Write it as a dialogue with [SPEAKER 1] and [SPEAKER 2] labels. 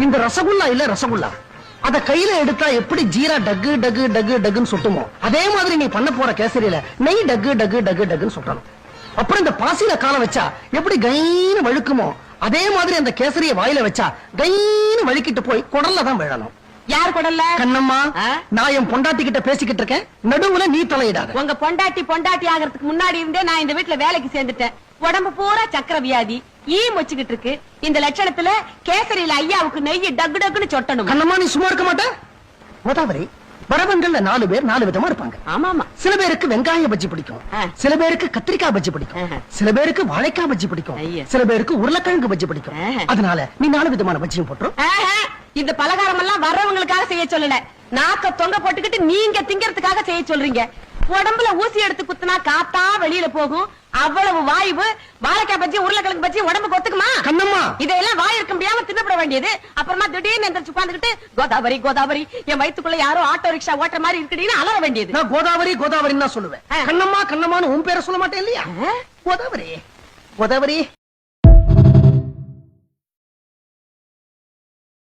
[SPEAKER 1] இந்த ரசகுல்லா இல்ல ரசகுல்லா, அத கையில எடுத்தா எப்படி ஜீரா டக்கு டக்கு டக்கு டக்குன்னு சுட்டுமோ அதே மாதிரி நீ பண்ண போற கேசரியில நெய் டக்கு டக்கு டக்கு டக்குன்னு சுட்டணும். அப்புறம் இந்த பாசில கால வச்சா எப்படி கைன்னு வழுக்குமோ அதே மாதிரி அந்த கேசரிய வாயில வச்சா கைன்னு வழுக்கிட்டு போய் குடல்ல தான் விழணும்.
[SPEAKER 2] யார் குடல்ல?
[SPEAKER 1] கண்ணம்மா, நான் என் பொண்டாட்டி கிட்ட பேசிக்கிட்டு இருக்கேன், நடுவுல நீ தலையிடாத.
[SPEAKER 2] உங்க பொண்டாட்டி ஆகிறதுக்கு முன்னாடி இருந்தே நான் இந்த வீட்டுல வேலைக்கு சேர்ந்துட்டேன். உடம்பு பூரா சக்கர வியாதி, ஈ மொச்சுக்கிட்டு இருக்கு. இந்த லட்சணத்துல கேசரியில ஐயாவுக்கு நெய் டக்கு டக்குன்னு சொட்டணும்.
[SPEAKER 1] கண்ணம்மா, நீ சும்மா இருக்க மாட்ட. கோதாவரி, வரவங்கள்ல 4 பேர் 4 விதமா இருப்பாங்க.
[SPEAKER 2] ஆமாமா.
[SPEAKER 1] சில பேருக்கு வெங்காய பஜ்ஜி பிடிக்கும், சில பேருக்கு கத்திரிக்காய் பஜ்ஜி பிடிக்கும், சில பேருக்கு வாழைக்காய் பஜ்ஜி பிடிக்கும், சில பேருக்கு உருளைக்கிழங்கு பஜ்ஜி பிடிக்கும். அதனால நீ 4 விதமான பஜ்ஜியும் போட்டுரும்.
[SPEAKER 2] இந்த பலகாரம் எல்லாம் வர்றவங்களுக்காக செய்ய சொல்லல, நாக்க தொங்க போட்டுக்கிட்டு நீங்க திங்கறதுக்காக செய்ய சொல்றீங்க. உடம்புல ஊசி எடுத்து குத்துனா காத்தா வெளியில போகும். அவ்வளவு வாய்வு வாழைக்காய் பஜ்ஜி உருளைக்கிழங்கு பஜ்ஜி உடம்புக்கு ஒத்துக்குமா?
[SPEAKER 1] கண்ணம்மா,
[SPEAKER 2] இதெல்லாம் வாய் இருக்க முடியாம தின்னப்பட வேண்டியது. அப்புறமா திடீர்னு எந்திரிச்சு உட்கார்ந்துகிட்டு கோதாவரி கோதாவரி என் வயித்துக்குள்ள யாரோ ஆட்டோ ரிக்ஷா ஓட்டுற மாதிரி இருக்குன்னு அலற வேண்டியது.
[SPEAKER 1] நான் கோதாவரி கோதாவரின்னு தான் சொல்லுவேன். கண்ணம்மா கண்ணம்மான்னு உன் பேரை சொல்ல மாட்டேன் இல்லையா? கோதாவரி கோதாவரி